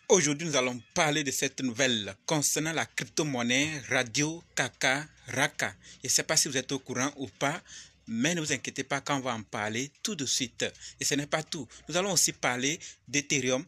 Aujourd'hui, nous allons parler de cette nouvelle concernant la crypto-monnaie Radio Kaka Raka. Je ne sais pas si vous êtes au courant ou pas, mais ne vous inquiétez pas quand on va en parler tout de suite. Et ce n'est pas tout. Nous allons aussi parler d'Ethereum,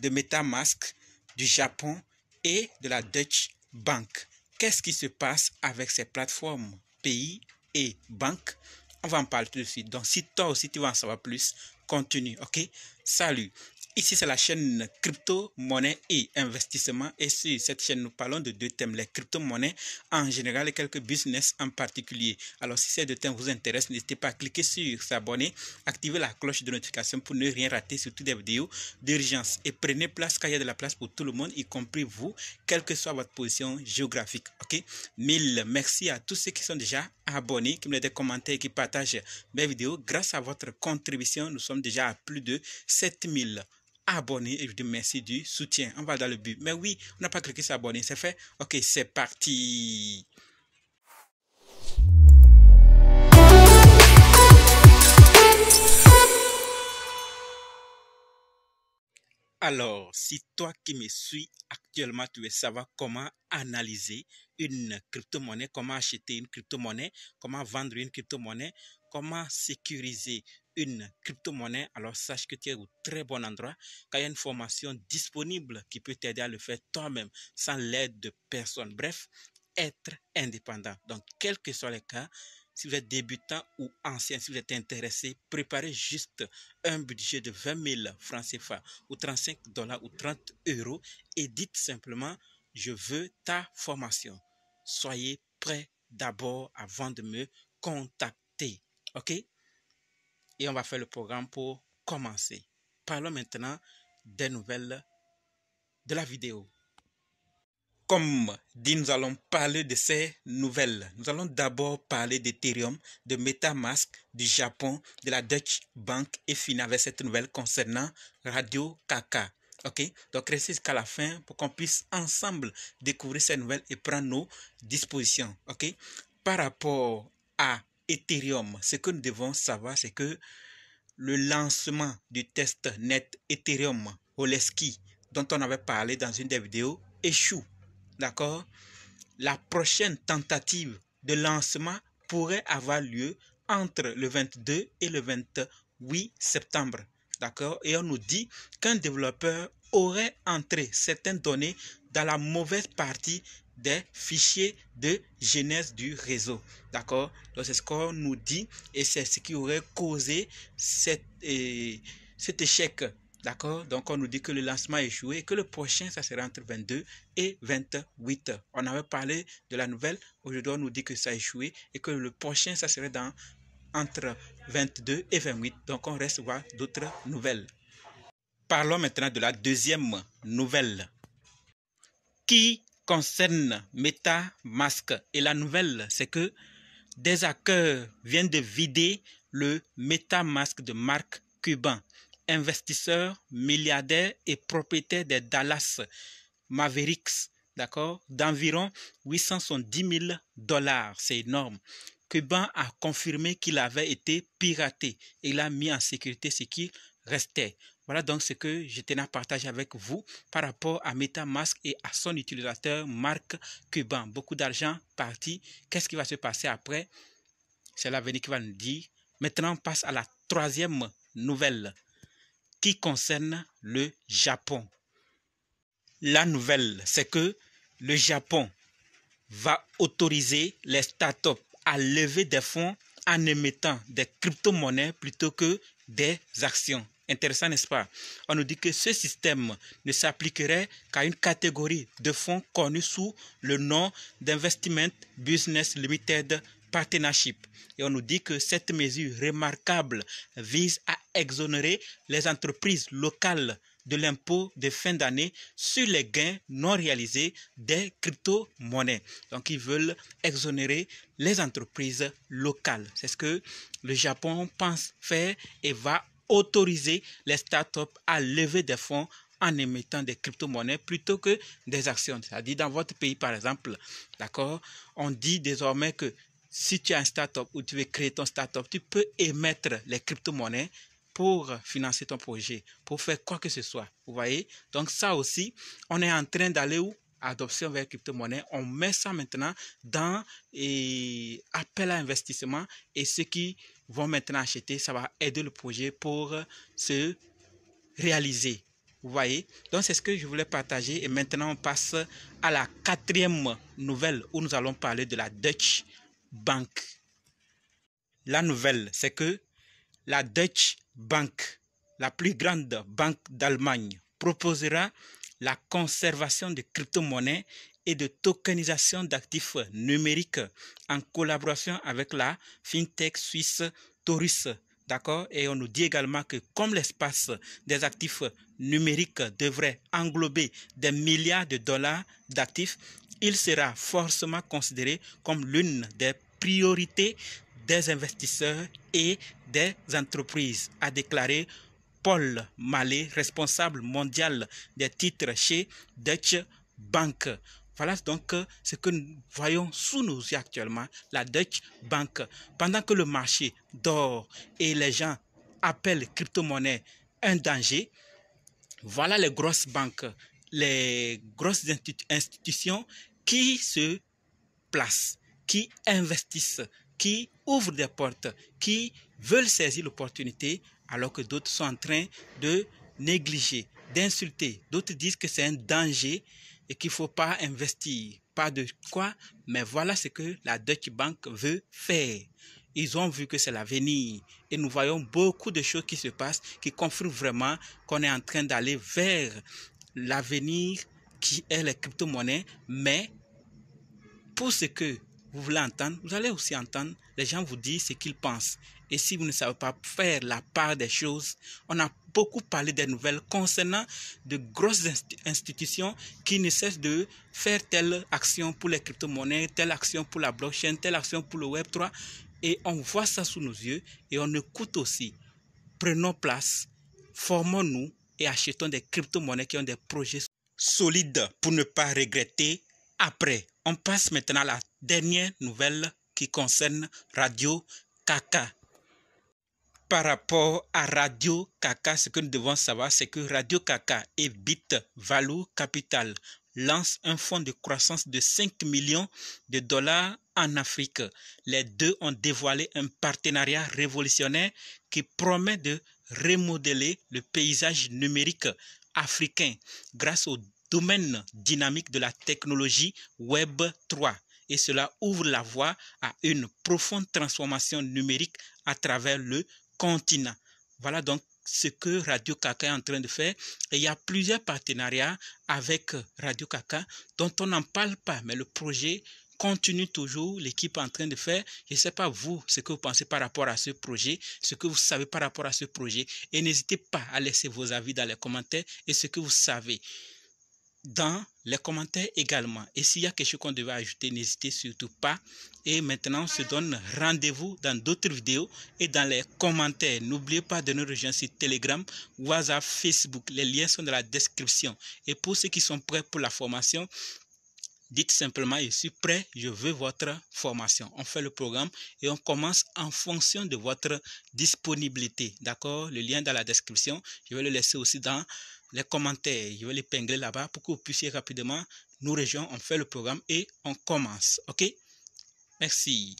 de MetaMask, du Japon et de la Deutsche Bank. Qu'est-ce qui se passe avec ces plateformes, pays et banques? On va en parler tout de suite. Donc, si toi aussi tu veux en savoir plus, continue, ok? Salut! Ici, c'est la chaîne crypto, monnaie et investissement. Et sur cette chaîne, nous parlons de deux thèmes, les crypto-monnaies en général et quelques business en particulier. Alors, si ces deux thèmes vous intéressent, n'hésitez pas à cliquer sur s'abonner, activer la cloche de notification pour ne rien rater, surtout des vidéos d'urgence. Et prenez place car il y a de la place pour tout le monde, y compris vous, quelle que soit votre position géographique. Ok? Mille merci à tous ceux qui sont déjà abonnés, qui me laissent des commentaires, qui partagent mes vidéos. Grâce à votre contribution, nous sommes déjà à plus de 7000 abonnés et je vous remercie du soutien. On va dans le but. Mais oui, on n'a pas cliqué sur abonner, c'est fait. Ok, c'est parti. Alors, si toi qui me suis actuellement, tu veux savoir comment analyser une crypto-monnaie, comment acheter une crypto-monnaie, comment vendre une crypto-monnaie, comment sécuriser une crypto-monnaie, alors sache que tu es au très bon endroit, car il y a une formation disponible qui peut t'aider à le faire toi-même, sans l'aide de personne. Bref, être indépendant. Donc, quels que soient les cas, si vous êtes débutant ou ancien, si vous êtes intéressé, préparez juste un budget de 20 000 francs CFA ou 35 $ ou 30 € et dites simplement, je veux ta formation. Soyez prêts d'abord avant de me contacter. OK? Et on va faire le programme pour commencer. Parlons maintenant des nouvelles de la vidéo. Comme dit, nous allons parler de ces nouvelles. Nous allons d'abord parler d'Ethereum, de MetaMask, du Japon, de la Deutsche Bank et finir avec cette nouvelle concernant Radio Kaka. Ok? Donc restez jusqu'à la fin pour qu'on puisse ensemble découvrir ces nouvelles et prendre nos dispositions. Ok? Par rapport à Ethereum, ce que nous devons savoir, c'est que le lancement du test net Ethereum Oleski, dont on avait parlé dans une des vidéos, échoue. D'accord? La prochaine tentative de lancement pourrait avoir lieu entre le 22 et le 28 septembre. D'accord? Et on nous dit qu'un développeur aurait entré certaines données dans la mauvaise partie des fichiers de genèse du réseau. D'accord? Donc c'est ce qu'on nous dit et c'est ce qui aurait causé cet échec. D'accord? Donc, on nous dit que le lancement a échoué et que le prochain, ça sera entre 22 et 28. On avait parlé de la nouvelle. Aujourd'hui, on nous dit que ça a échoué et que le prochain, ça serait entre 22 et 28. Donc, on reste voir d'autres nouvelles. Parlons maintenant de la deuxième nouvelle qui concerne MetaMask. Et la nouvelle, c'est que des hackers viennent de vider le MetaMask de Mark Cuban, investisseur, milliardaire et propriétaire des Dallas Mavericks, d'accord, d'environ 870 000 $. C'est énorme. Cuban a confirmé qu'il avait été piraté et il a mis en sécurité ce qui restait. Voilà donc ce que je tenais à partager avec vous par rapport à MetaMask et à son utilisateur Mark Cuban. Beaucoup d'argent parti. Qu'est-ce qui va se passer après? C'est l'avenir qui va nous dire. Maintenant, on passe à la troisième nouvelle qui concerne le Japon. La nouvelle, c'est que le Japon va autoriser les startups à lever des fonds en émettant des crypto-monnaies plutôt que des actions. Intéressant, n'est-ce pas? On nous dit que ce système ne s'appliquerait qu'à une catégorie de fonds connue sous le nom d'Investment Business Limited Partnership. Et on nous dit que cette mesure remarquable vise à exonérer les entreprises locales de l'impôt de fin d'année sur les gains non réalisés des crypto-monnaies. Donc, ils veulent exonérer les entreprises locales. C'est ce que le Japon pense faire et va autoriser les startups à lever des fonds en émettant des crypto-monnaies plutôt que des actions. C'est-à-dire, dans votre pays, par exemple, d'accord, on dit désormais que si tu as un startup ou tu veux créer ton startup, tu peux émettre les crypto-monnaies pour financer ton projet, pour faire quoi que ce soit. Vous voyez? Donc ça aussi, on est en train d'aller où? Adoption vers crypto-monnaie. On met ça maintenant dans appel à investissement et ceux qui vont maintenant acheter, ça va aider le projet pour se réaliser. Vous voyez? Donc, c'est ce que je voulais partager. Et maintenant, on passe à la 4e nouvelle où nous allons parler de la Deutsche Bank. La nouvelle, c'est que la Deutsche Bank, la plus grande banque d'Allemagne, proposera la conservation de crypto-monnaies et de tokenisation d'actifs numériques en collaboration avec la fintech suisse Taurus. D'accord? Et on nous dit également que comme l'espace des actifs numériques devrait englober des milliards de dollars d'actifs, il sera forcément considéré comme l'une des priorités des investisseurs et des entreprises, a déclaré Paul Mallet, responsable mondial des titres chez Deutsche Bank. Voilà donc ce que nous voyons sous nos yeux actuellement, la Deutsche Bank. Pendant que le marché dort et les gens appellent crypto-monnaie un danger, voilà les grosses banques, les grosses institutions qui se placent, qui investissent, qui ouvrent des portes, qui veulent saisir l'opportunité alors que d'autres sont en train de négliger, d'insulter. D'autres disent que c'est un danger et qu'il ne faut pas investir. Pas de quoi, mais voilà ce que la Deutsche Bank veut faire. Ils ont vu que c'est l'avenir et nous voyons beaucoup de choses qui se passent qui confirment vraiment qu'on est en train d'aller vers l'avenir qui est les crypto-monnaies. Mais pour ce que vous voulez entendre, vous allez aussi entendre les gens vous dire ce qu'ils pensent. Et si vous ne savez pas faire la part des choses, on a beaucoup parlé des nouvelles concernant de grosses institutions qui ne cessent de faire telle action pour les crypto-monnaies, telle action pour la blockchain, telle action pour le Web3. Et on voit ça sous nos yeux et on écoute aussi. Prenons place, formons-nous et achetons des crypto-monnaies qui ont des projets solides pour ne pas regretter après. On passe maintenant à la dernière nouvelle qui concerne Radio Kaka. Par rapport à Radio Kaka, ce que nous devons savoir, c'est que Radio Kaka et BitValue Capital lancent un fonds de croissance de 5 millions de dollars en Afrique. Les deux ont dévoilé un partenariat révolutionnaire qui promet de remodeler le paysage numérique africain grâce au domaine dynamique de la technologie Web 3. Et cela ouvre la voie à une profonde transformation numérique à travers le continent. Voilà donc ce que Radio Kaka est en train de faire. Et il y a plusieurs partenariats avec Radio Kaka dont on n'en parle pas, mais le projet continue toujours, l'équipe est en train de faire. Je ne sais pas vous, ce que vous pensez par rapport à ce projet, ce que vous savez par rapport à ce projet. Et n'hésitez pas à laisser vos avis dans les commentaires et ce que vous savez dans les commentaires également. Et s'il y a quelque chose qu'on devait ajouter, n'hésitez surtout pas. Et maintenant, on se donne rendez-vous dans d'autres vidéos et dans les commentaires. N'oubliez pas de nous rejoindre sur Telegram, WhatsApp, Facebook. Les liens sont dans la description. Et pour ceux qui sont prêts pour la formation, dites simplement, je suis prêt, je veux votre formation. On fait le programme et on commence en fonction de votre disponibilité. D'accord? Le lien dans la description. Je vais le laisser aussi dans les commentaires. Je vais l'épingler là-bas pour que vous puissiez rapidement nous rejoindre. On fait le programme et on commence. OK? Merci.